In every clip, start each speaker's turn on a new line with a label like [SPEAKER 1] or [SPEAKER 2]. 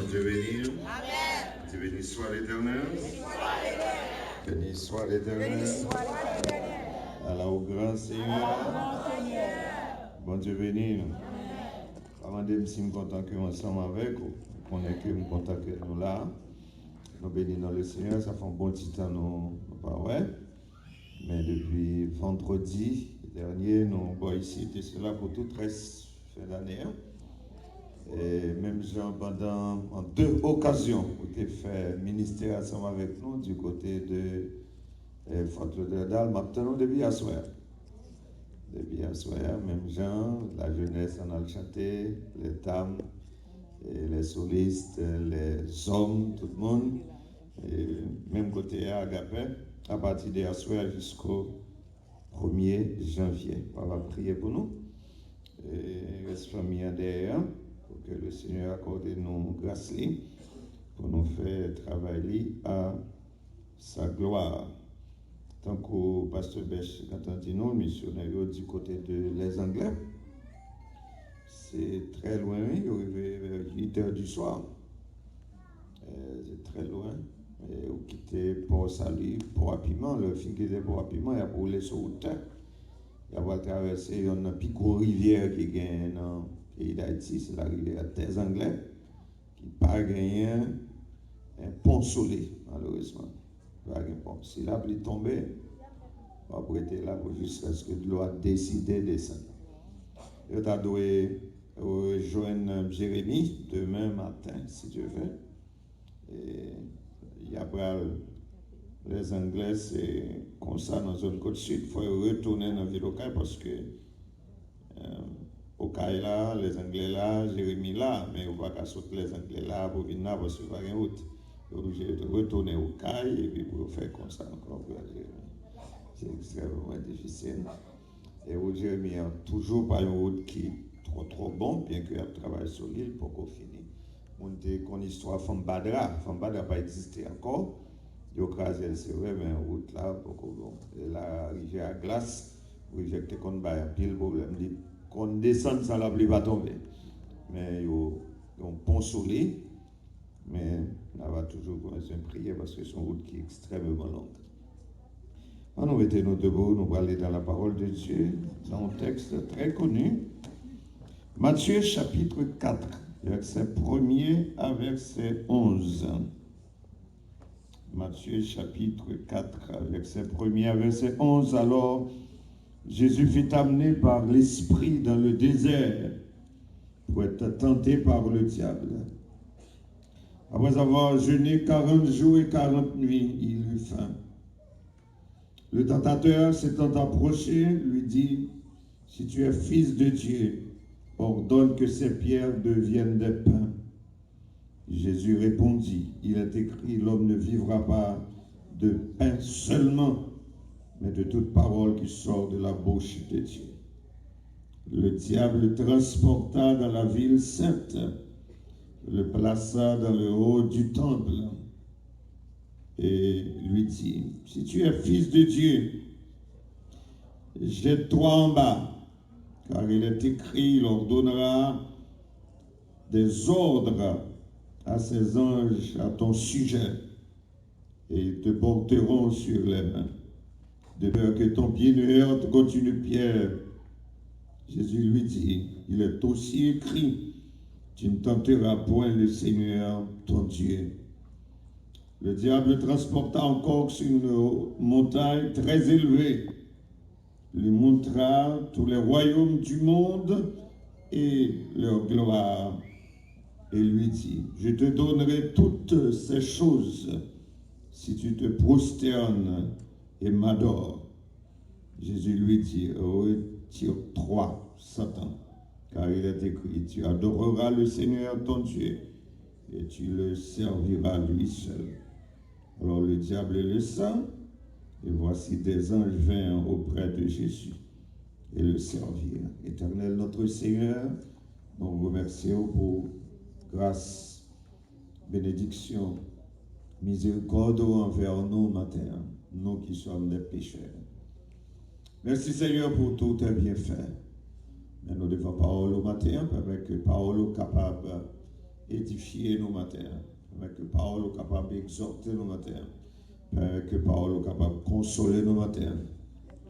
[SPEAKER 1] Dieu béni. Amen. Dieu béni soit l'Éternel. Béni soit l'Éternel. Allah au grand Seigneur. Bon Dieu béni. Avant de me suis content que nous ensemble avec vous. On est que nous content que nous là. Nous bénissons le Seigneur. Ça fait un bon petit temps nous pas ouais. Mais depuis vendredi dernier, nous sommes ici. Et cela pour tout reste fin d'année. Et même Jean, pendant en 2 occasions, vous avez fait ministère ensemble avec nous du côté de Fort Lauderdale. Maintenant, depuis hier soir. Depuis hier soir, même Jean, la jeunesse en a chanté, les dames, et les solistes, les hommes, tout le monde. Et même côté à Agapé, à partir d'hier soir jusqu'au 1er janvier. On va prier pour nous. Et reste famille derrière. Pour que le Seigneur accorde nous grâce pour nous faire travailler à sa gloire. Tant que Pasteur Bech, quand on dit nous, missionnaires du côté de les Anglais, c'est très loin, il arrive vers 8 h du soir. C'est très loin. Et vous quittez Port-Salut, Port-Piment, le film qui était Port-Piment, il a roulé sur route. Il a traversé une petite rivière qui gagne dans le pays d'Haïti, c'est la rivière des Anglais, qui n'a pas gagné un pont soleil, malheureusement. Si la pluie tombée, on va prêter là pour jusqu'à ce que l'eau a décidé de descendre. Il a dû rejoindre Jérémie demain matin, si Dieu veut. Et il y a les Anglais, c'est comme ça dans la zone côte sud. Il faut retourner dans la ville locale parce que au Caille là, les Anglais là, Jérémie là, mais on va pas sauter les Anglais là pour venir là parce qu'il n'y a pas de route. Il est obligé de retourner au Caille et puis pour faire comme ça encore pour Jérémie. C'est extrêmement difficile. Et au Jérémie, il n'y a toujours pas une route qui est trop bonne, bien qu'il y ait un travail sur l'île pour qu'on finisse. On dit qu'on histoire Fambadra. Fambadra n'a pas existé encore. Il y a crasé, c'est vrai, mais une route là, beaucoup bon. Et la rivière à glace, rivière qui qu'on a pile problème. Qu'on descend sans la pluie va tomber. Mais il y a un pont soleil, mais on va toujours commencer à prier parce que c'est une route qui est extrêmement longue. Nous mettons-nous debout, nous allons aller dans la parole de Dieu, dans un texte très connu. Matthieu chapitre 4, verset 1er à verset 11. Matthieu chapitre 4, verset 1er à verset 11. Alors, Jésus fut amené par l'Esprit dans le désert pour être tenté par le diable. Après avoir jeûné 40 jours et 40 nuits, il eut faim. Le tentateur s'étant approché, lui dit, « Si tu es fils de Dieu, ordonne que ces pierres deviennent des pains. » Jésus répondit, « Il est écrit, l'homme ne vivra pas de pain seulement, mais de toute parole qui sort de la bouche de Dieu. » Le diable le transporta dans la ville sainte, le plaça dans le haut du temple et lui dit, « Si tu es fils de Dieu, jette-toi en bas, car il est écrit, il ordonnera des ordres à ses anges à ton sujet, et ils te porteront sur les mains, de peur que ton pied ne heurte contre une pierre. » Jésus lui dit, « Il est aussi écrit, tu ne tenteras point le Seigneur ton Dieu. » Le diable le transporta encore sur une montagne très élevée, lui montra tous les royaumes du monde et leur gloire, et lui dit, « Je te donnerai toutes ces choses si tu te prosternes et m'adores. » Jésus lui dit, « Retire-toi, Satan, car il est écrit, tu adoreras le Seigneur ton Dieu et tu le serviras lui seul. » Alors le diable le laissa, et voici des anges vinrent auprès de Jésus et le servirent. Éternel notre Seigneur, nous vous remercions pour grâce, bénédiction, miséricorde envers nous matin, nous qui sommes des pécheurs. Merci Seigneur pour tout tes bienfaits. Mais nous devons parole au matin, avec que parole capable édifier nos matins. Père, que parole est capable d'exhorter nos matins. Père, que parole est capable de consoler nos matins.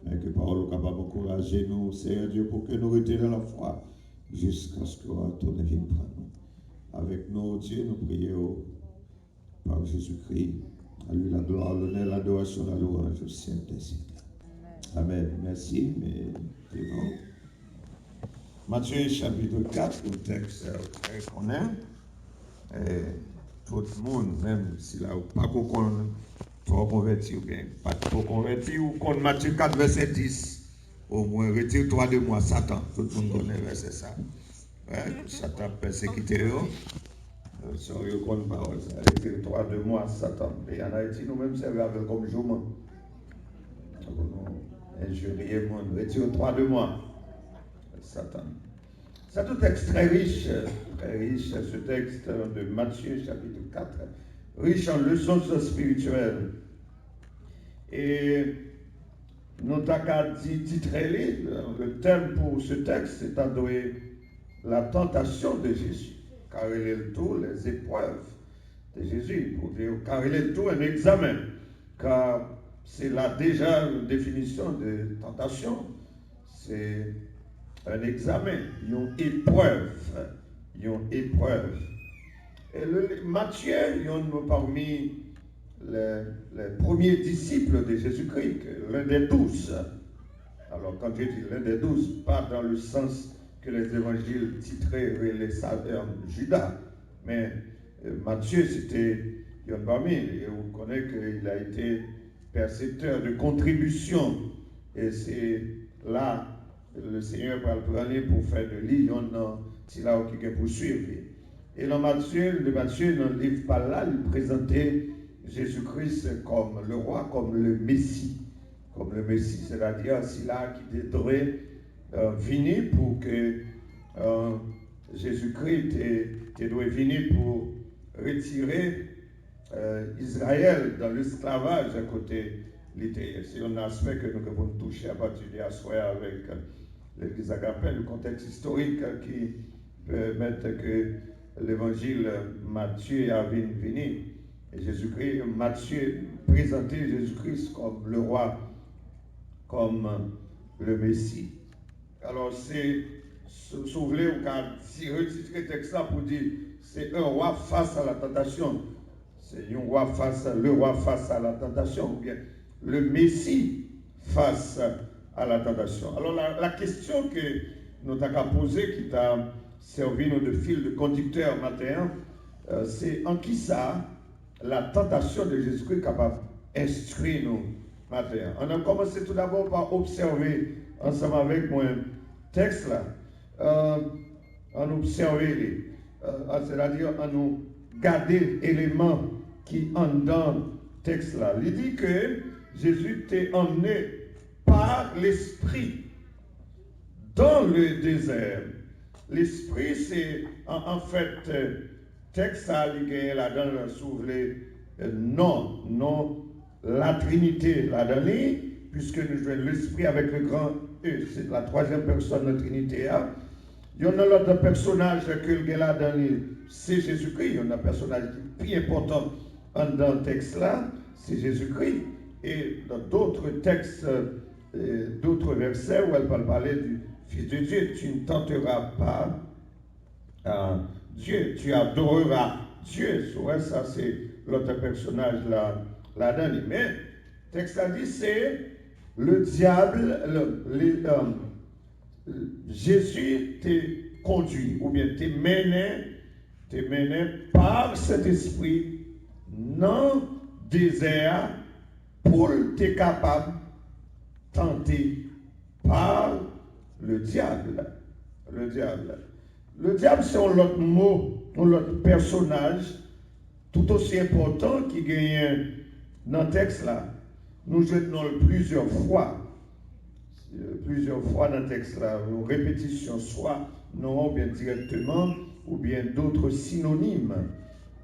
[SPEAKER 1] Père, que parole est capable d'encourager nous, Seigneur Dieu, pour que nous restions dans la foi jusqu'à ce que ton vienne prendre nous. Avec nous, Dieu, nous prions par Jésus-Christ. À lui la gloire, l'honneur, l'adoration, la louange au siècle des siècles. Amen. Merci. Mais c'est bon. Matthieu chapitre 4, le texte qu'on a. Tout le monde, même si là, pas qu'on soit converti ou bien pas trop converti, ou qu'on Matthieu 4, verset 10, au moins retire-toi de moi, Satan. Tout le monde connaît verset ça. Satan persécuté. Sur le compte parole, retire-toi de moi, Satan. Et en Haïti, nous-mêmes, c'est avec comme jugement. Injurier le monde, retire-toi de moi, Satan. C'est un texte très riche, ce texte de Matthieu chapitre 4, riche en leçons spirituelles. Et nous avons titré le thème pour ce texte, c'est adoré la tentation de Jésus. Car il est tout les épreuves de Jésus, pour dire, car il est tout un examen, car c'est là déjà une définition de tentation, c'est un examen, une épreuve. Et Matthieu, il est parmi les premiers disciples de Jésus-Christ, l'un des 12. Alors quand je dis l'un des 12, pas dans le sens que les évangiles titrés les Judas, mais Matthieu c'était un parmi, et on connaît qu'il a été percepteur de contribution, et c'est là le Seigneur va le prendre pour faire de lui, c'est là qui est poursuivre. Et dans Matthieu, dans le livre par là, il présentait Jésus-Christ comme le roi, comme le Messie. Comme le Messie, c'est-à-dire c'est là qui devrait venir pour que Jésus-Christ doit venir pour retirer Israël dans l'esclavage à côté de l'Éthiopie. C'est un aspect que nous pouvons toucher à partir de soir avec l'Église Agapé, le contexte historique qui permet que l'évangile Matthieu a venu. Et Jésus-Christ, Matthieu présentait Jésus-Christ comme le roi, comme le Messie. Alors c'est, si vous voulez, on a retiré le texte là pour dire, c'est un roi face à la tentation. C'est un roi le roi face à la tentation, ou bien le Messie face à la tentation. Alors la question que nous avons posée, qui t'a servi de fil de conducteur matin, c'est en qui ça la tentation de Jésus-Christ est capable d'instruire nous matin. On a commencé tout d'abord par observer ensemble avec moi un texte là, en observer, c'est-à-dire en nous garder éléments qui en dans le texte là. Il dit que Jésus t'est emmené par l'Esprit dans le désert. L'Esprit, c'est en fait, texte ça, il y a là-dedans, soulevé, non, la Trinité là-dedans, puisque nous jouons l'Esprit avec le grand E, c'est la troisième personne de la Trinité. Il y a un autre personnage que le gars là-dedans, c'est Jésus-Christ. Il y a un personnage plus important dans le texte là, c'est Jésus-Christ. Et dans d'autres textes, d'autres versets où elle parle parler du Fils de Dieu, tu ne tenteras pas Dieu, tu adoreras Dieu. Ça, c'est l'autre personnage là-dedans. Mais le texte a dit, c'est le diable, Jésus t'est conduit, ou bien t'est mené par cet esprit dans le désert pour t'être capable de tenter par le diable. Le diable, c'est un autre mot, un autre personnage, tout aussi important qui gagne dans le texte là. Nous jetons plusieurs fois dans le texte là, une répétition, soit non, ou bien directement, ou bien d'autres synonymes.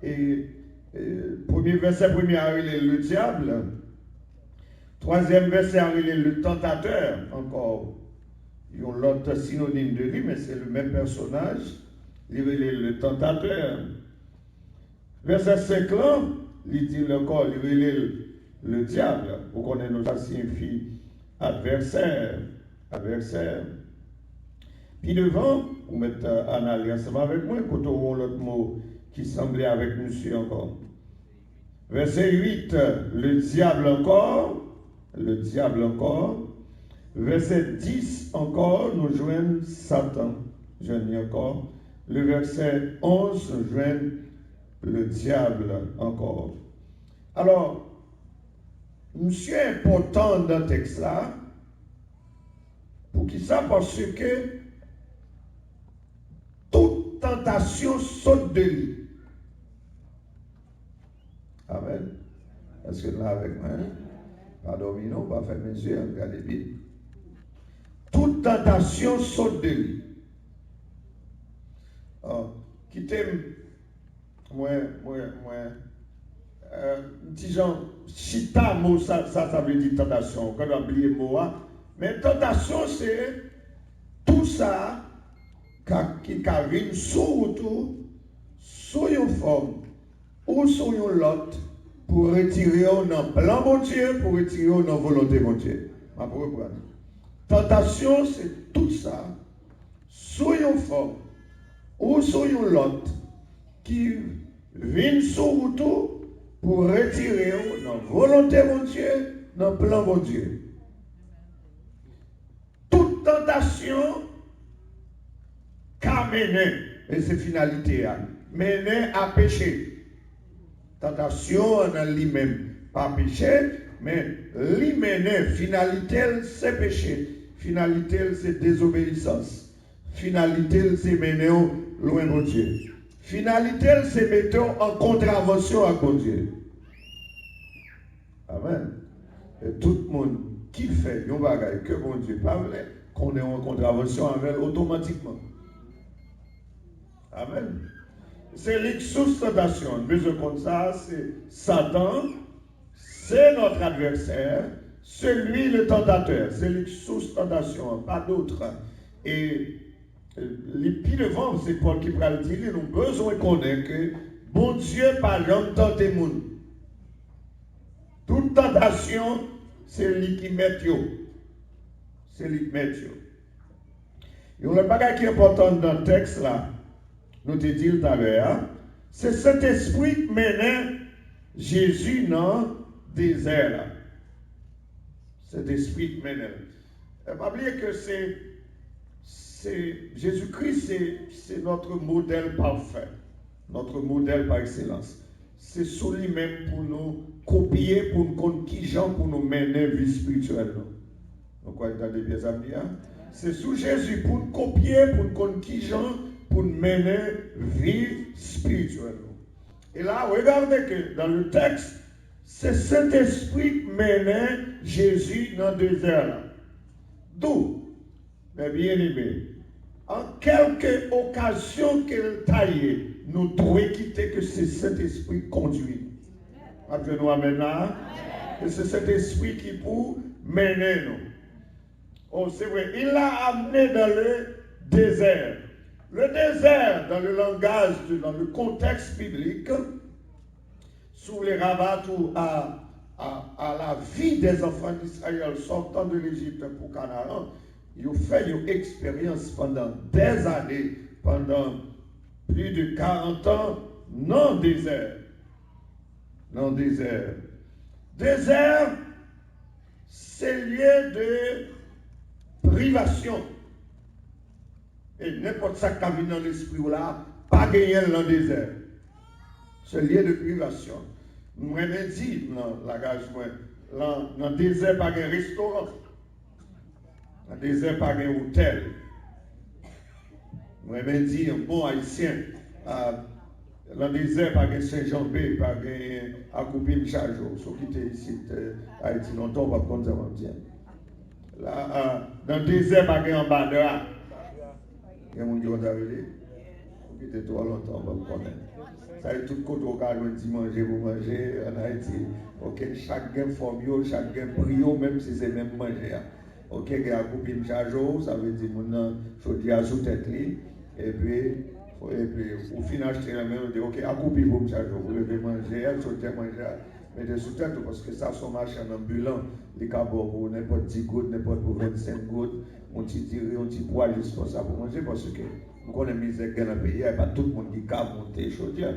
[SPEAKER 1] Et premier verset, le diable. Troisième verset, le tentateur, encore. Il y a l'autre synonyme de lui, mais c'est le même personnage. Il est le tentateur. Verset 5 là, il dit encore, il relève le diable. Vous connaissez, ça signifie adversaire. Adversaire. Puis devant, vous mettez en alliance avec moi, quand on l'autre mot qui semblait avec monsieur encore. Verset 8, le diable encore. Le diable encore. Verset 10 encore, nous joignons Satan. Je dis encore. Le verset 11, nous joignons le diable encore. Alors, monsieur important dans le texte là, pour qui ça? Parce que toute tentation saute de lui. Amen. Est-ce que là avec moi? Pas dormir, non, pas faire mes yeux, regardez bien. Toute tentation saute de lui. Qui t'aime, petit Jean, chita, mot, ça veut dire tentation. Quand on oublie le mot, mais tentation, c'est tout ça qui vient sur une forme ou sur une autre pour retirer dans le plan de Dieu, pour retirer dans la volonté de Dieu. Je vais reprendre. Tentation, c'est tout ça, sur une forme ou sur une autre qui vient sur tout pour retirer dans la volonté de Dieu, dans le plan de Dieu. Toute tentation qu'a mené, et c'est finalité, mené à pécher. Tentation en lui-même, pas péché, mais lui mené, finalité, c'est péché. Finalité, c'est désobéissance. Finalité, c'est mener loin de Dieu. Finalité, c'est mettre en contravention avec Dieu. Amen. Et tout le monde qui fait un bagage que mon Dieu parle, qu'on est en contravention avec automatiquement. Amen. C'est l'exsoustentation. Besoin comme ça, c'est Satan, c'est notre adversaire, c'est lui le tentateur. C'est l'exsoustentation, pas d'autre. Et les pieds devant, c'est Paul qui va le dire, nous avons besoin de connaître que bon Dieu, par exemple, tente le monde. Toute tentation, c'est lui qui met yo. C'est lui qui met yo. Et le bagage qui est important dans le texte là, nous te dit tout à l'heure, c'est cet esprit qui menait Jésus dans le désert là. Cet esprit qui menait. Ne pas oublier que c'est Jésus-Christ, c'est notre modèle parfait, notre modèle par excellence. C'est sur lui-même pour nous copier, pour nous connaître qui gens, pour nous mener vie spirituelle. Donc, vous entendez bien ça bien? C'est sous Jésus pour nous copier, pour nous connaître qui gens, pour nous mener vie spirituelle. Et là, regardez que dans le texte, c'est cet esprit qui menait Jésus dans le désert. Là. D'où, mes bien-aimés, en quelque occasion qu'elle taille, nous devons quitter que c'est cet esprit qui conduit. Après nous maintenant, et c'est cet esprit qui pour mener nous. Oh, c'est vrai, il l'a amené dans le désert. Le désert, dans le langage, dans le contexte biblique, sous les rabats ou à la vie des enfants d'Israël sortant de l'Égypte pour Canaan, ils ont fait une expérience pendant des années, pendant plus de 40 ans, dans le désert. Dans le désert. Désert, c'est lieu de privation. Et n'importe ça qui vient dans l'esprit là, pas gagner dans le désert. C'est lieu de privation. Moi, je dis dans le désert, pas de restaurant. Dans le désert, pas de hôtel. Moi, je dis, un bon haïtien, dans le désert, pas de Saint-Jean-Bé, pas de Akoupi Mchajo. Ceux qui étaient ici, Haïti, longtemps, on va prendre ça bien. Là, dans le désert, pas de Ambadra. Il y a des gens qui ont arrivé. Qui étaient trop longtemps, on va connaître. Ça veut tout côté au cas où dit manger pour manger en Haïti. Ok, chaque gain forme, chaque gain brio, même si c'est même manger. Ok, il y a un couple de chajo, ça veut dire que je dis à sous tête, et puis Et puis, au final, acheter la main, on dit, ok, à couper pour me charger, vous devez manger, elle sauter manger, mettez sous tête, parce que ça, son marché en ambulant, les cabos, pour n'importe 10 gouttes, n'importe pour 25 gouttes, on t'y tire, on t'y poids juste pour ça, pour manger, parce que nous connaissons misère dans le pays, il n'y a pas tout le monde qui cap monter chaudière.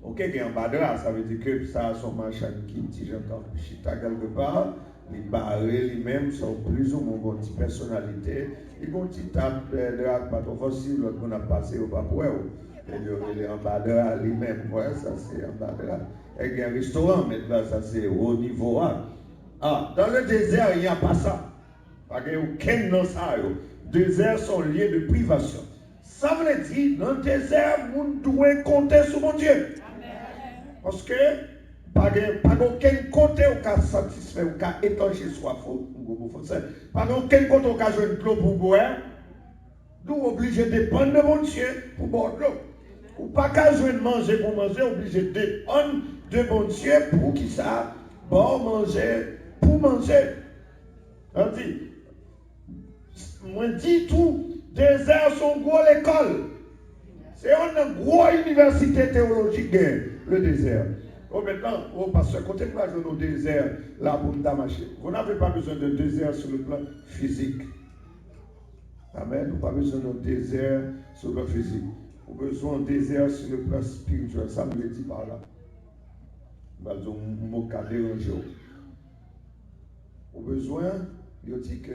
[SPEAKER 1] Ok, qui est en bas de là, ça veut dire que ça, son marché qui est petit, j'entends, chita quelque part, les barrés, lui-même, sont plus ou moins une personnalité. Ils ont une petite tape de la patron fossile, l'autre qu'on a passé au papoué. Il est en bas de là lui-même. Ouais, ça c'est en bas de là. Et il y a un restaurant, maintenant, ça c'est au niveau A. Ah, dans le désert, il n'y a pas ça. Parce qu'il n'y a aucun dans ça. Désert sont liés de privation. Ça veut dire, dans le désert, vous devez compter sur mon Dieu. Parce que, pas aucun côté au cas satisfait, au cas étancher soif, pas aucun côté au cas jouer de l'eau pour boire, nous obligés de dépendre de mon Dieu pour boire de l'eau. Ou pas qu'à jouer de manger pour manger, obligé de dépendre de mon Dieu pour qui ça, boire, manger, pour manger. On dit, moi dis tout, désert sont gros l'école. C'est une grosse université théologique, le désert. Oh, maintenant, pasteur, quand vous avez au désert, là, pour nous marcher, vous n'avez pas besoin de désert sur le plan physique. Amen. Vous n'avez pas besoin de désert sur le plan physique. Vous avez besoin de désert sur le plan spirituel. Ça me le dit par là. Vous avez besoin de mot déranger. Vous avez besoin, il dit que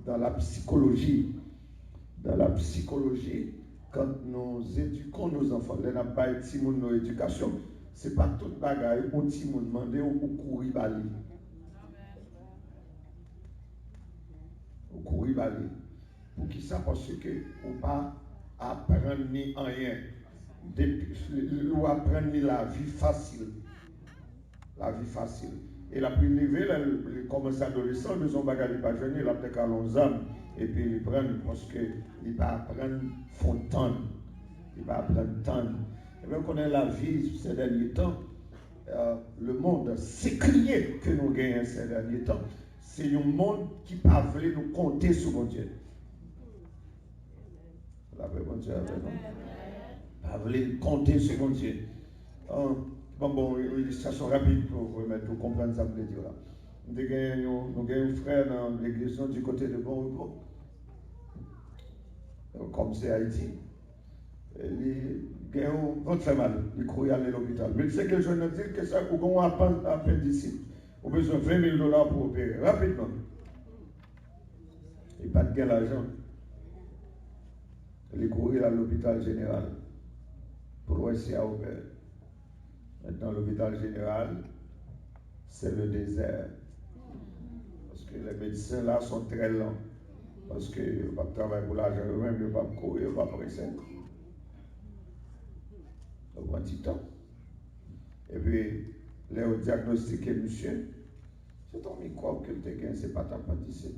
[SPEAKER 1] dans la psychologie, quand nous éduquons nos enfants, nous n'avons pas nos éducation, ce n'est pas toute bagaille où petit monde demande ou courir bali. Ou courir bali. Pour qui ça? Parce que on pas apprendre ni rien. Ou apprendre la vie facile. La vie facile. Et la plus élevée, le commence adolescent, ils ont bagaille pas jeune, il a peut-être 11 ans. Et puis ils prennent parce qu'ils va apprendre fontaine. Il va apprendre tant. Et bien qu'on ait la vie ces derniers temps, le monde séculier que nous gagnons ces derniers temps, c'est un monde qui pas voulu nous compter sur mon Dieu. La vraie mon Dieu avec nous. Pas voulu compter sur mon Dieu. Bon, illustration rapide pour comprendre ça, je dire là. Nous avons un frère dans l'église du côté de Bon Repos. Comme c'est Haïti. Il fait mal, il court aller à l'hôpital. Mais c'est que je ne dis que ça, on a appendicite. On a besoin de $20 000 pour opérer, rapidement. Il n'y a pas de gain d'argent. Il court à l'hôpital général pour essayer à opérer. Maintenant, l'hôpital général, c'est le désert. Parce que les médecins là sont très lents. Parce qu'ils ne peuvent pas travailler pour l'argent eux-mêmes, ils ne peuvent pas courir, ils ne peuvent pas presser. Ça prend du temps. Et puis, là, on diagnostique monsieur, c'est ton microbe que tu as gagné, ce n'est pas ta appendicite.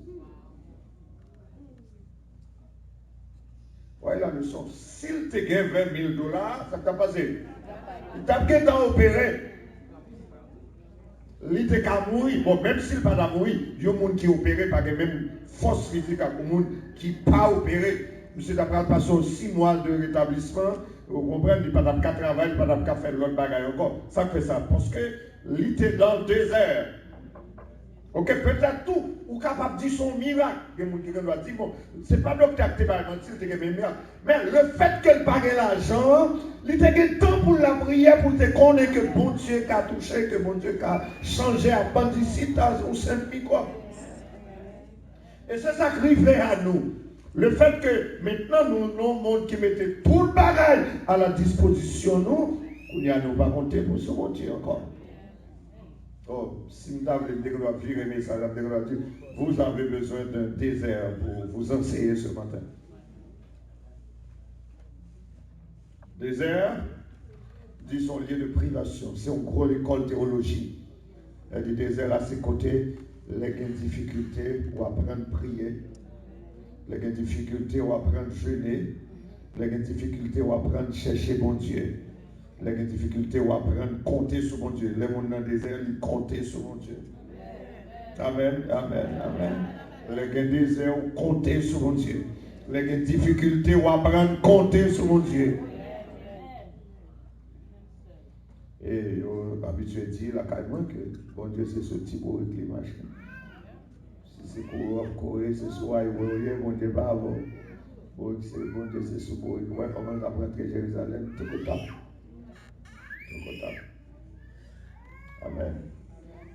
[SPEAKER 1] Ouais, la leçon. S'il te gagne $20 000, ça t'a passé. Il t'a bien opéré. Il t'a qu'à mourir. Bon, même s'il n'a pas mourir, il y a des gens qui opèrent par la même force physique à des gens qui n'ont pas opéré. Monsieur t'a passé 6 mois de rétablissement. Vous comprenez, il n'y a pas de travail, il n'y a pas de faire l'autre bagaille encore. Ça fait ça. Parce que il était dans le désert. Ok, peut-être tout, ou capable de dire son miracle. Il y a des gens qui doivent dire, bon, ce n'est pas le docteur qui t'a menti, c'est un miracle. Mais le fait qu'elle pague l'argent, il a eu le temps pour la prière, pour te connaître que bon Dieu a touché, que bon Dieu a changé à bandicite, ou Saint-Microbe. Et c'est ça qui arrive à nous. Le fait que maintenant nous avons un monde qui mettait tout le bagage à la disposition, nous ne pas compter pour ce bon Dieu encore. Oh, si nous avons virer mes messages, vous avez besoin d'un désert pour vous enseigner ce matin. Désert, dit son lieu de privation. C'est en gros l'école théologie. Le désert, là, c'est côté les difficultés pour apprendre à prier, les difficultés pour apprendre à jeûner, les difficultés pour apprendre à chercher bon Dieu. Les difficultés ou apprendre à compter sur mon Dieu. Les gens dans le désert, ils comptent sur mon Dieu. Amen, amen, amen. Les désert ou compter sur mon Dieu. Les difficultés, on apprendre à compter sur mon Dieu. Et on habitué à dire la carrément que bon Dieu c'est ce petit beau qui marche. Si c'est pour c'est soit bon Dieu pas avant. Bon Dieu c'est ce beau qui va commencer à prendre Jérusalem tout le temps. Tout le temps. Amen.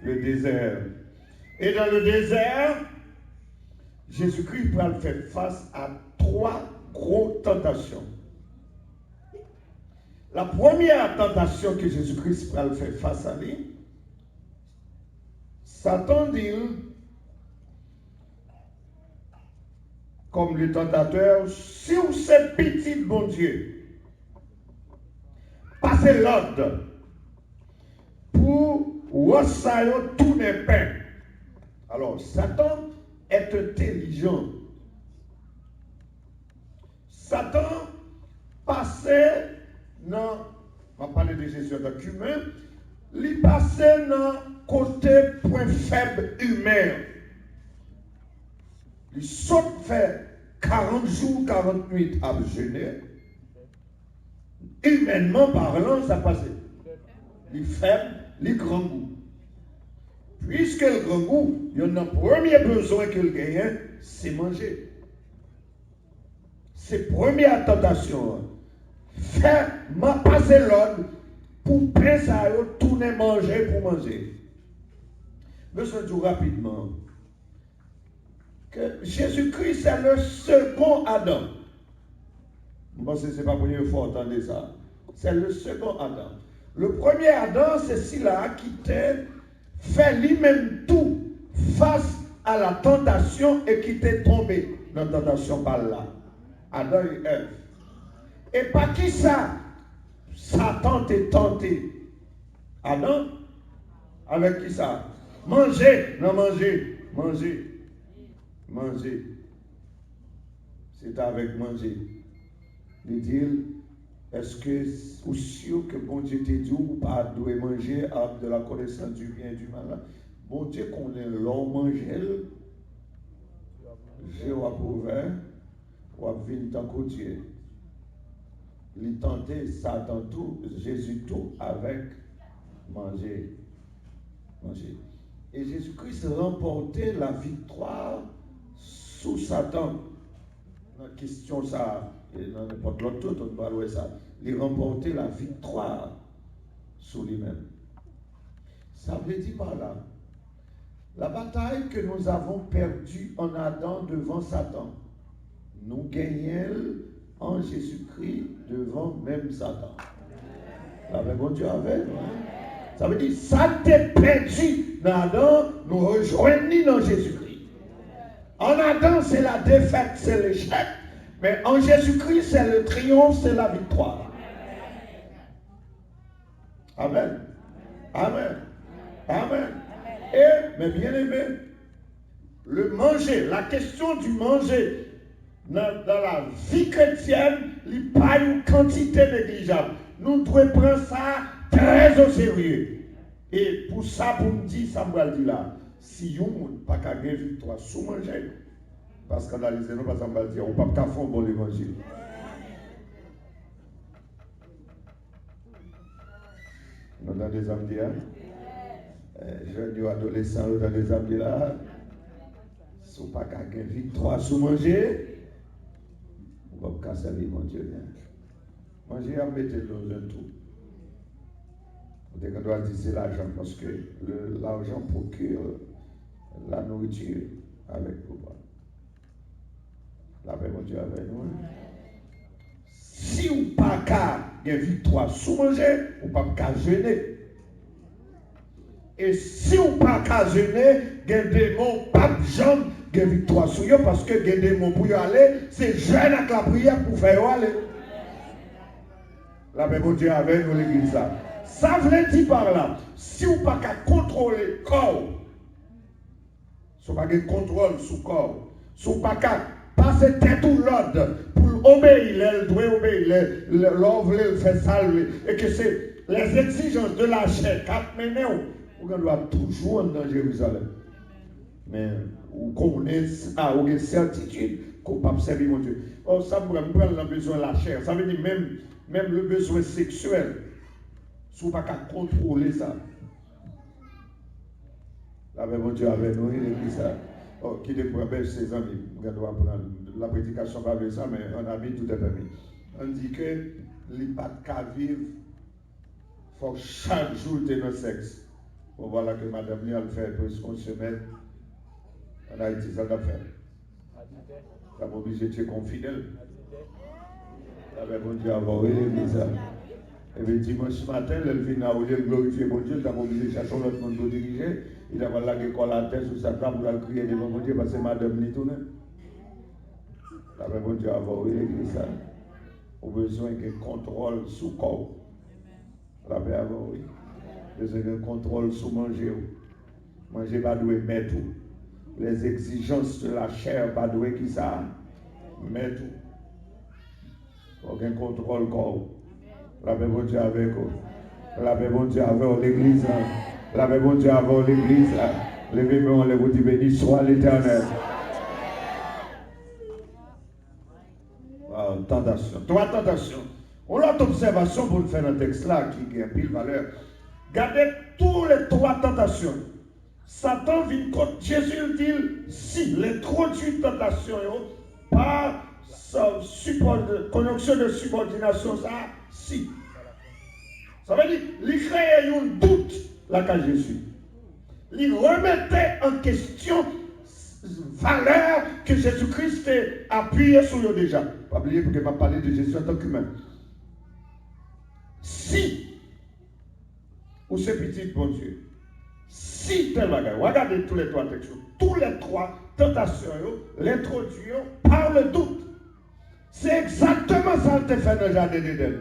[SPEAKER 1] Le désert. Et dans le désert, Jésus-Christ va faire face à 3 grosses tentations. La première tentation que Jésus-Christ va faire face à lui, Satan dit, comme le tentateur, si vous êtes petit, bon Dieu, passez l'ordre pour ressailler tous les pains. Alors, Satan est intelligent. Satan passait dans, on va parler de Jésus en tant qu'humain, il passait dans le côté point faible humain. Il saute faire 40 jours, 40 nuits à jeûner. Humainement parlant, ça passait. Il faible, il grand goût. Puisque le grand goût, il y a un premier besoin qu'il gagne, c'est manger. C'est première tentation. Faire passer l'ordre pour penser à tourner manger pour manger. Je veux dire rapidement que Jésus-Christ est le second Adam. Je pense que ce n'est pas la première fois entendre ça. C'est le second Adam. Le premier Adam, c'est celui-là qui t'a fait lui-même tout face à la tentation et qui t'est tombé dans la tentation par là. Adam et Ève. Et par qui ça? Satan t'est tenté. Adam? Avec qui ça? Manger. Non, manger. Manger. Manger. C'est avec manger. Il dit, est-ce que vous êtes sûr que bon Dieu t'a dit ou pas doit manger de la connaissance du bien et du mal? Bon Dieu connaît l'homme manger. Je vais ouvert. Ou à venir tant que Dieu. Il tentait Satan tout, Jésus tout avec manger. Manger. Et Jésus-Christ remportait la victoire sous Satan. La question ça, dans n'importe l'autre, on va voir ça. Il remportait la victoire sur lui-même. Ça veut dire par là, la bataille que nous avons perdue en Adam devant Satan, nous gagnons en Jésus-Christ devant même Satan. La bon Dieu avec nous. Ça veut dire, ça t'est perdu dans Adam, nous rejoignons dans Jésus-Christ. En Adam, c'est la défaite, c'est l'échec. Mais en Jésus-Christ, c'est le triomphe, c'est la victoire. Amen. Amen. Amen. Et, mes bien-aimés, le manger, la question du manger, dans la vie chrétienne, il n'y a pas une quantité négligeable. Nous devons prendre ça très au sérieux. Et pour ça, pour me dire, ça me dit là, si vous n'avez pas gagné victoire sous manger, parce qu'on a les énormes, parce qu'on va dire, on ne peut pas faire un bon évangile. Nous avons des amis là, jeunes ou adolescents, nous avons des amis là, si on ne peut pas gagner victoire sous manger, on va casser les mon Dieu. Manger à mettre dans un tout. On doit dire c'est l'argent parce que l'argent procure la nourriture avec vous. La paix, mon Dieu, avec nous. Si vous n'avez pas de victoire sous manger, vous n'avez pas jeûner. Et si vous n'avez pas jeûner, vous avez des démons, pas de jambes, de victoire sur eux parce que vous avez des démons pour y aller, c'est jeûne avec la prière pour faire aller. La paix, mon Dieu, avec nous, l'église. Ça veut dire par là, si vous n'avez pas contrôler le corps, si vous n'avez pas de contrôle sur le corps, si vous n'avez pas passer tête ou l'ordre pour obéir, elle doit obéir, l'ordre, elle fait salver, et que c'est les exigences de la chair qui mènent, vous doit toujours dans Jérusalem. Mais vous connaissez, vous avez certitude, coupable servir mon Dieu. Oh, ça me prend le besoin de la chair. Ça veut dire même le besoin sexuel. Si vous ne pouvez pas contrôler ça. Là, mon Dieu avec nous, il dit ça. Oh, qui déprobège ses amis. On doit prendre la prédication, pas avec ça, mais un ami, tout est permis. On dit que les pas de vivre, il faut chaque jour de nos sexe. On voit là que madame lui a fait presque une semaine. En Haïti, ça l'a fait. Ça m'a obligé de être confidèle. Ça va bon Dieu avoir l'église. Et puis dimanche matin, elle vient au lieu de glorifier mon Dieu, elle m'a obligé de chercher l'autre monde pour diriger. Il a la l'école à la tête sur sa table pour crier devant mon Dieu parce que madame lui tourne. Ça va bon Dieu avoir l'église. On a besoin de contrôle sous corps. Ça va avoir, oui. Besoin de contrôle sous manger. Manger pas doué mettre tout. Les exigences de la chair pas doué qui ça mettre tout. Aucun contrôle corps. La paix bon Dieu avec vous. La paix bon Dieu avec l'église. La paix bon Dieu avec l'église. Levez-moi, les vous dit béni soit l'Éternel. Tentation. Trois tentations. On a l'observation pour nous faire un texte là qui a pile valeur. Gardez tous les trois tentations. Satan vient contre Jésus dit si les trois tentations par conjonction de subordination ça si. Ça veut dire il crée un doute là qu'à Jésus. Il remettait en question valeur que Jésus-Christ a appuyé sur eux déjà. Pas oublier parce que je vais parler de Jésus en tant qu'humain. Si, ou ce petit bon Dieu, si tel bagage, regardez tous les trois textes, tous les trois tentations, l'introduction par le doute. C'est exactement ça que tu fait dans le jardin d'Éden.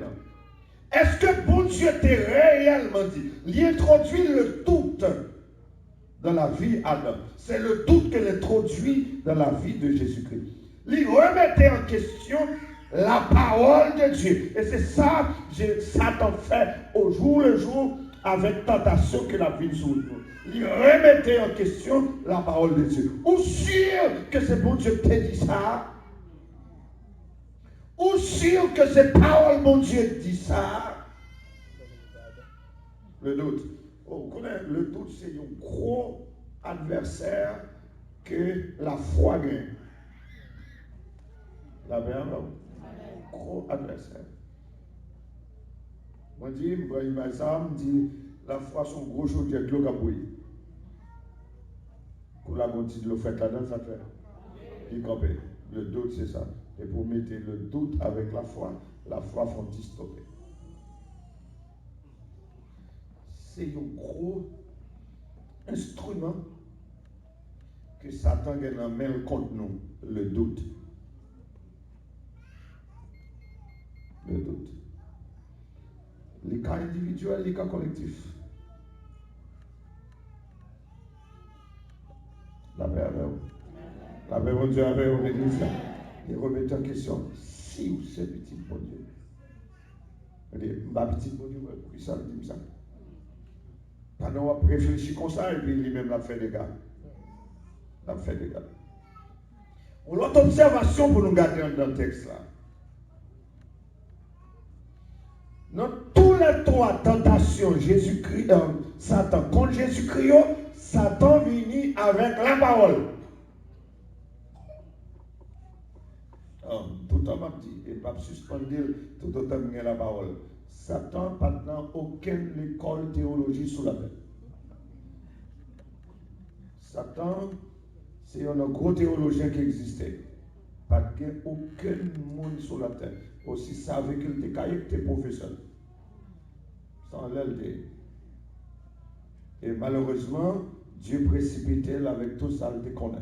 [SPEAKER 1] Est-ce que bon Dieu t'a réellement dit? Il introduit le doute dans la vie d'Adam. C'est le doute qu'il introduit dans la vie de Jésus-Christ. Il remettait en question la parole de Dieu. Et c'est ça que Satan fait au jour le jour avec tentation que la vie sur nous. Il remettait en question la parole de Dieu. Ou sûr que c'est bon Dieu qui t'a dit ça? Ou sûr que c'est parole bon Dieu qui dit ça? Le doute. Oh, vous connaissez, le doute, c'est un gros adversaire que la foi gagne. La verbe, gros adversaire. Moi, je dis, la foi, son gros chose, c'est le capouille. Pour la moitié de l'eau faite là-dedans, ça fait. Il campait. Le doute, c'est ça. Et pour mettre le doute avec la foi faut stopper. C'est un gros instrument que Satan a mis contre nous, le doute. Le doute. Les cas individuels, les cas collectifs. La paix avec vous. La paix, mon Dieu, avec vous, l'église. Et remettez en question si vous êtes petit, bon Dieu. Ma petite, bon Dieu, pourquoi ça dit ça? Pendant qu'on réfléchit comme ça, et puis lui-même l'a fait des gars. L'a fait des gars. L'autre observation pour nous garder dans le texte là. Dans tous les trois tentations, Jésus-Christ, Satan contre Jésus-Christ, Satan vient avec la parole. Tout le temps m'a dit, et pas suspendre tout le temps la parole. Satan n'a pas aucune école de théologie sous la terre. Satan, c'est un gros théologien qui existait. Pas aucun monde sur la terre. Aussi savait qu'il était professeur. Sans l'aider. Et malheureusement, Dieu précipitait avec tout ça qu'il connaît.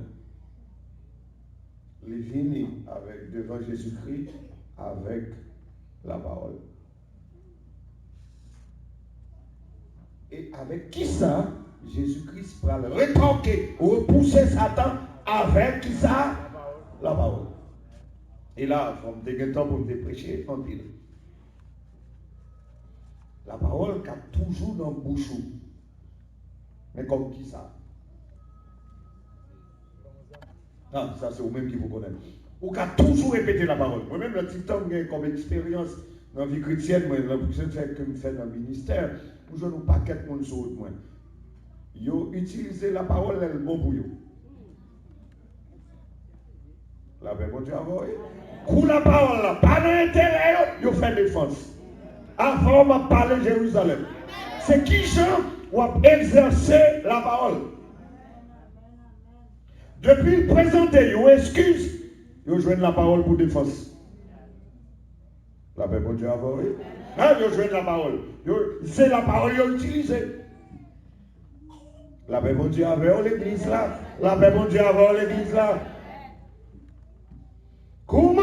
[SPEAKER 1] Il vient avec devant Jésus-Christ avec la parole. Et avec qui ça, Jésus-Christ va le rétorquer, repousser Satan avec qui ça? La parole. Et là, il faut me temps pour me prêcher en pile. La parole qui a toujours dans le bouche. Mais comme qui ça? Ah, ça c'est vous-même qui vous connaissez. Ou qu'à toujours répéter la parole. Moi-même, le petit temps, j'ai comme expérience dans la vie chrétienne, moi, je fais que je fais dans le ministère, où je n'ai pas quelques monde sur moi. Yo utiliser la parole, elle est bon pour vous. La paix, bon Dieu, pour la parole, là, pas d'intérêt, yo fait défense. Avant, on va parler de Jérusalem. C'est qui gens ont exercé la parole. Depuis présenter une excuse, ils jouent la parole pour défense. La paix, bon Dieu, avant, oui. Ils jouent la parole. C'est la parole qu'ils utilisent. La paix, bon Dieu, avant l'église là. La paix, bon Dieu, avant l'église là. Comment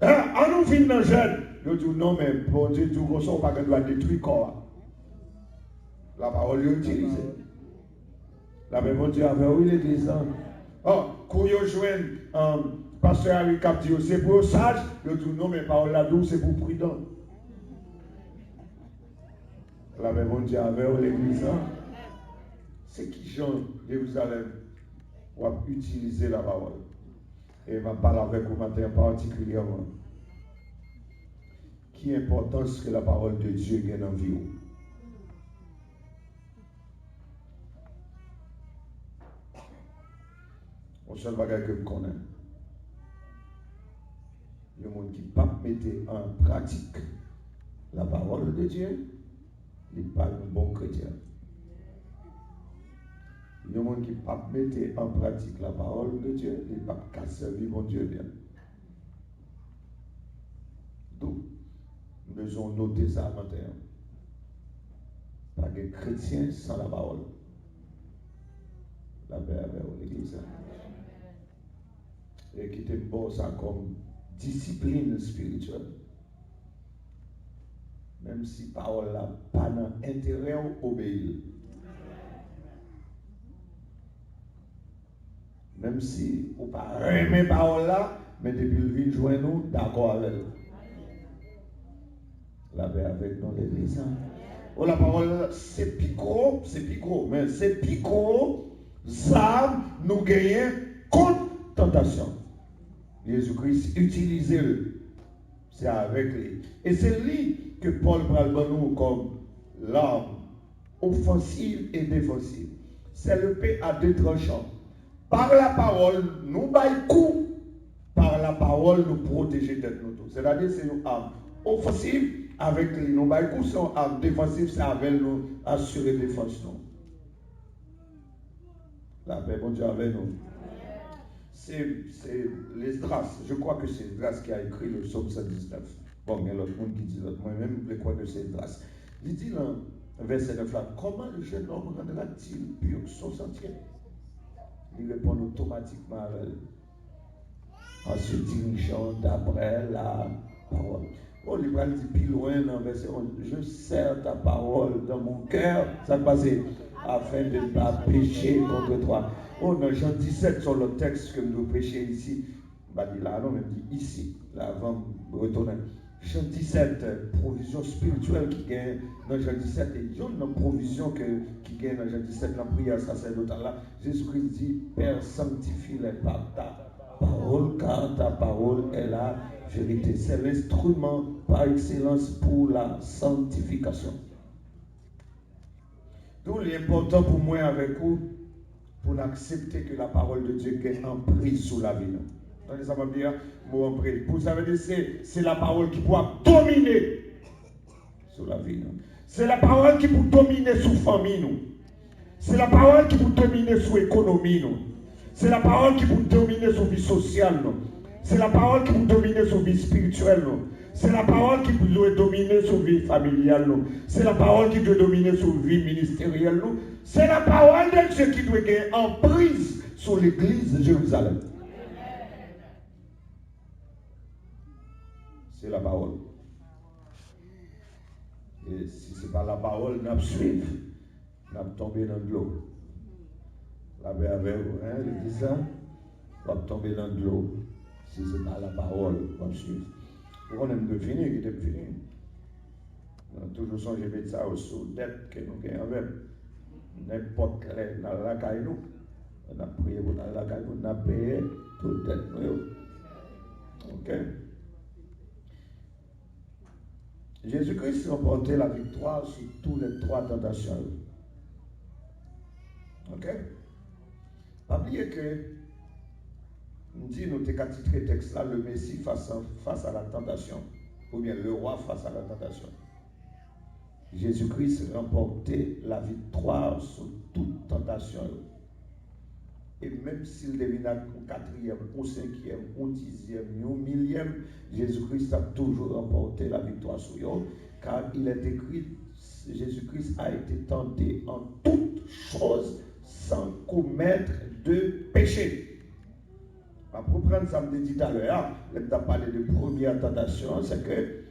[SPEAKER 1] on nous finit dans le jeune. Ils disent non, mais bon Dieu, tout comme ça, on ne peut pas détruire le corps. La parole est utilisée. La paix, bon Dieu, avant l'église là. Oh, quand ils jouent pasteur Harry Cap dit c'est pour sage, ils disent non, mais parole là douce, c'est pour prudent. La paix, bon Dieu, avant l'église là. C'est qui Jean Jérusalem va utiliser la parole. Et je vais parler avec vous matin particulièrement. Qui importance que la parole de Dieu gagne en vie. On seul bagage que je connais. Il y a des gens qui ne pas mettre en pratique la parole de Dieu, il n'est pas un bon chrétien. Il y a des gens qui ne pas mettre en pratique la parole de Dieu, il n'est pas qu'à servir mon Dieu bien. Donc, nous devons noter ça matin. Pas de chrétien sans la parole. La paix avec l'église. Et qui te bon ça comme discipline spirituelle. Même si parole n'a pas d'intérêt à obéir. Même si vous pas aimer parole là, mais depuis le vin joint nous, d'accord avec elle. La paix avec nous l'église. Oh, la parole, c'est picot, mais c'est picot, ça nous gagne contre tentation. Jésus-Christ utilise-le. C'est avec lui. Et c'est lui que Paul parle de nous comme l'arme offensive et défensive. C'est le paix à deux tranchants. Par la parole, nous baillons coup. Par la parole, nous protéger de nous. C'est-à-dire c'est une arme offensive avec les nous baillons coup. C'est une arme défensive, c'est avec nous assurer défense. La paix, bon Dieu, avec nous. C'est l'Esdras, je crois que c'est Esdras qui a écrit le psaume 119. Bon, il y a l'autre monde qui dit l'autre, moi-même, je crois que c'est Esdras. Il dit dans verset 9 là, comment le jeune homme rendra-t-il pur son sentier? Il répond automatiquement à elle, en se dirigeant d'après la parole. Oh, il va dire plus loin dans verset 11, je serre ta parole dans mon cœur, ça passe, afin de ne pas pécher contre toi. Oh, dans Jean 17, sur le texte que nous prêchons ici, bah, dit là, non, mais dit ici, là, avant de retourner. Jean 17, provision spirituelle qui gagne dans Jean 17, et il y a une provision qui gagne dans Jean 17, la prière sacerdotale là. Jésus-Christ dit, Père, sanctifie-les par ta parole, car ta parole est la vérité. C'est l'instrument par excellence pour la sanctification. D'où l'important pour moi avec vous, pour accepter que la parole de Dieu est en prise sous la vie. Ça veut dire, mot en prise. Vous savez, c'est la parole qui pourra dominer sous la vie. C'est la parole qui peut dominer sous la famille. C'est la parole qui peut dominer sous l'économie. C'est la parole qui peut dominer sous la vie sociale. C'est la parole qui peut dominer sur la vie spirituelle. C'est la parole qui peut dominer sur la vie familiale. C'est la parole qui doit dominer sur la vie ministérielle. C'est la parole de Dieu qui doit gagner en prise sur l'église de Jérusalem. C'est la parole. Et si ce n'est pas la parole, nous suivons. Nous tombé dans de l'eau. La paix avec vous, hein, il dit ça. Nous va tomber dans de l'eau. Si ce n'est pas la parole, nous suivons. On aime de finir, il est fini. On a toujours songé de ça aux dettes que nous gagnons avec. N'importe quelle dans la caille, nous. On a prié pour la caille, on a payé toute dette. Ok? Jésus-Christ remportait la victoire sur tous les trois tentations. Ok? Pas oublier que nous dit, nous avons titré le texte là, le Messie face à la tentation, ou bien le roi face à la tentation. Jésus-Christ remportait la victoire sur toute tentation. Et même s'il devient au quatrième, au cinquième, au dixième, au millième, Jésus-Christ a toujours remporté la victoire sur eux, car il est écrit, Jésus-Christ a été tenté en toutes choses sans commettre de péché. Pour prendre ça, me dit tout à l'heure, je vais parler de première tentation, c'est que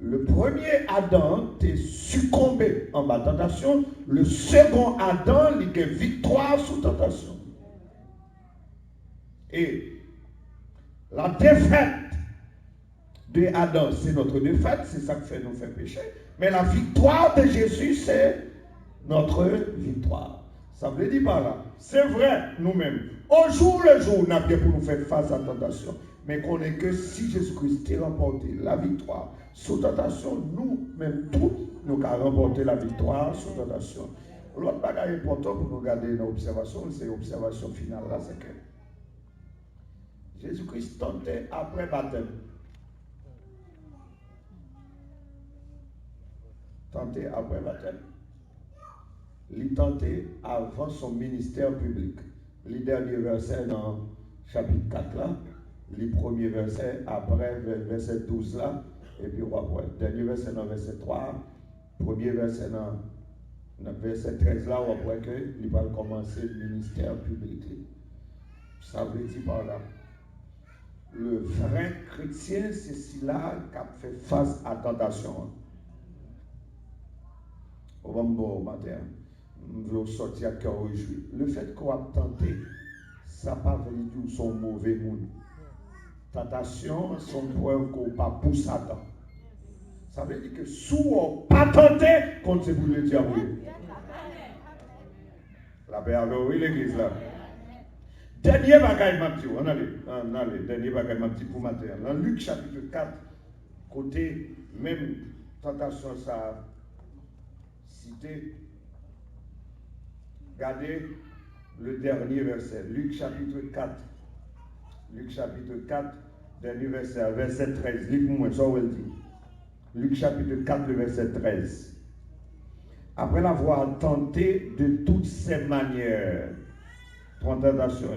[SPEAKER 1] le premier Adam est succombé en bas tentation, le second Adam il a victoire sous tentation. Et la défaite de Adam, c'est notre défaite, c'est ça qui fait nous faire pécher. Mais la victoire de Jésus, c'est notre victoire. Ça veut dire par là, c'est vrai, nous-mêmes, au jour le jour, on a bien pour nous faire face à la tentation. Mais qu'on est que si Jésus-Christ a remporté la victoire sous tentation, nous-mêmes tous, nous avons remporté la victoire sous tentation. L'autre bagage important pour nous garder dans l'observation, c'est l'observation finale là, c'est que Jésus-Christ tentait après baptême. Tenté après baptême. Il tentait avant son ministère public. Les derniers versets dans chapitre 4 là, les premiers versets après verset 12 là, et puis après, dernier verset dans verset 3, premier verset dans verset 13 là, ou après que il va commencer le ministère public. Ça veut dire par là. Le vrai chrétien, c'est celui-là qui a fait face à la tentation. On va me voir au matin. Je veux sortir à cœur réjoui. Le fait qu'on a tenté, ça n'a pas veut dire son mauvais monde. Tentation, son preuve qu'on n'a pas pour Satan. Ça veut dire que si on n'a pas tenté, qu'on c'est pour le diable. La paix avec l'église là. Dernier bagage m'a dit, on allait, dernier bagage m'a dit pour matin. Dans Luc chapitre 4, côté même tentation, ça cité. Regardez le dernier verset, Luc chapitre 4. Luc chapitre 4, dernier verset, verset 13. Lis pour moi, ça on dit. Luc chapitre 4, le verset 13. Après l'avoir tenté de toutes ses manières, tentation,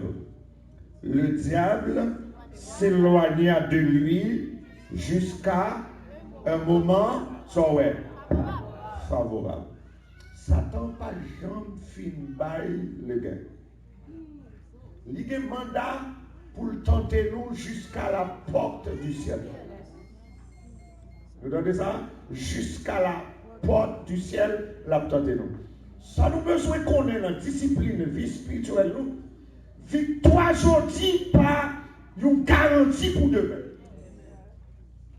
[SPEAKER 1] le diable s'éloigna de lui jusqu'à un moment favorable. Satan pas jamais fin bail le gars. Il a un mandat pour le tenter nous jusqu'à la porte du ciel. Vous entendez ça? Jusqu'à la porte du ciel, la tenter nous. Ça nous besoin qu'on ait la discipline de vie spirituelle nous. Victoire aujourd'hui pas une garantie pour demain.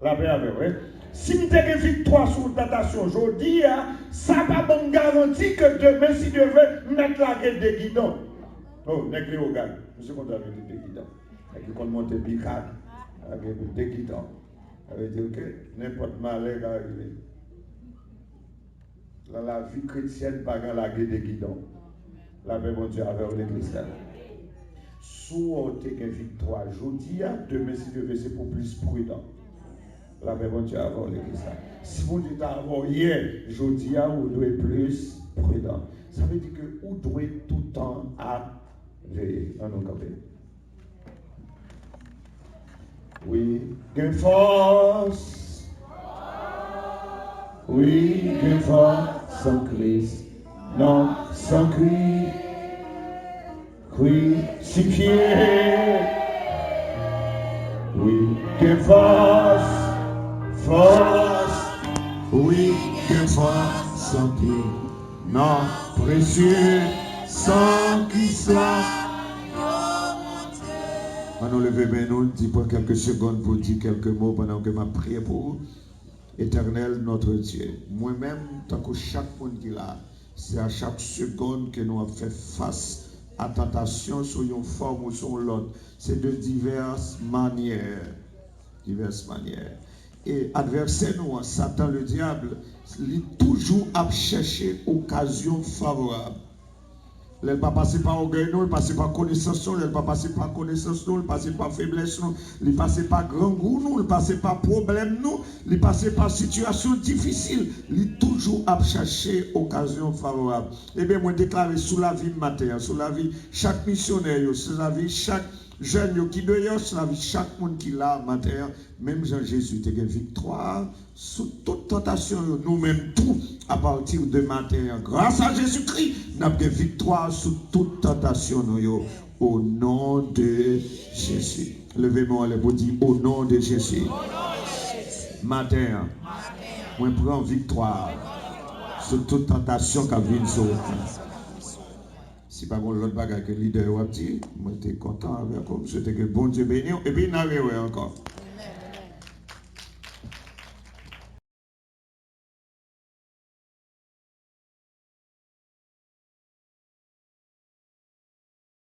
[SPEAKER 1] La paix avec vous. Si nous avons une victoire sur la tentation aujourd'hui, ça va pas me garantir que demain, si Dieu veut, mettre la gueule de guidon. Oh, n'est-ce pas au gars? Je suis content avec des guidons. Et qu'on monte des bicades avec des guidons. Ça veut dire que n'importe malheur va arriver. Dans la vie chrétienne, pas la gueule de guidon. La paix, mon Dieu, avec l'église. Si on a une victoire aujourd'hui, demain, si Dieu veut, c'est pour plus prudent. La paix, mon Dieu, avant l'église. Si vous dites avant hier, aujourd'hui, vous devez être plus prudent. Ça veut dire que vous devez tout le temps à veiller. En nous camper. Oui, gain force. Oui, gain force sans Christ. Non, sans Christ. Crucifié. Oui, gain force. Force, oui, que force sans pied, non, précieux, sans qui soit. On nous lève bien nous, dit pour quelques secondes pour dire quelques mots pendant que ma prière pour vous. Éternel notre Dieu, moi-même, tant que chaque monde qui est là, c'est à chaque seconde que nous avons fait face à tentation sur une forme ou sur l'autre. C'est de diverses manières. diverses manières. Et adversaire nous, Satan le diable, il toujours à chercher occasion favorable. Il ne pas passer par orgueil, il ne passe par connaissance, il ne pas passer par connaissance, il ne passe par faiblesse, il ne passe par grand goût, il ne passe par problème, il ne passe par situation difficile. Il toujours à chercher occasion favorable. Eh bien, moi déclarer sous la vie matin, sous la vie chaque missionnaire, sous la vie chaque jeune qui dehors, sous la vie chaque monde qui l'a matin, même Jean-Jésus a une victoire sous toute tentation, nous-mêmes tout à partir de matin. Grâce à Jésus-Christ, nous avons une victoire sous toute tentation au nom de Jésus. Levez-moi les dire au nom de Jésus. Matin, on prend victoire sur toute tentation qui vient sur nous. Si pas l'autre bagage que le leader a dit, moi j'étais content avec comme c'était que bon Dieu béni et puis il n'a rien encore.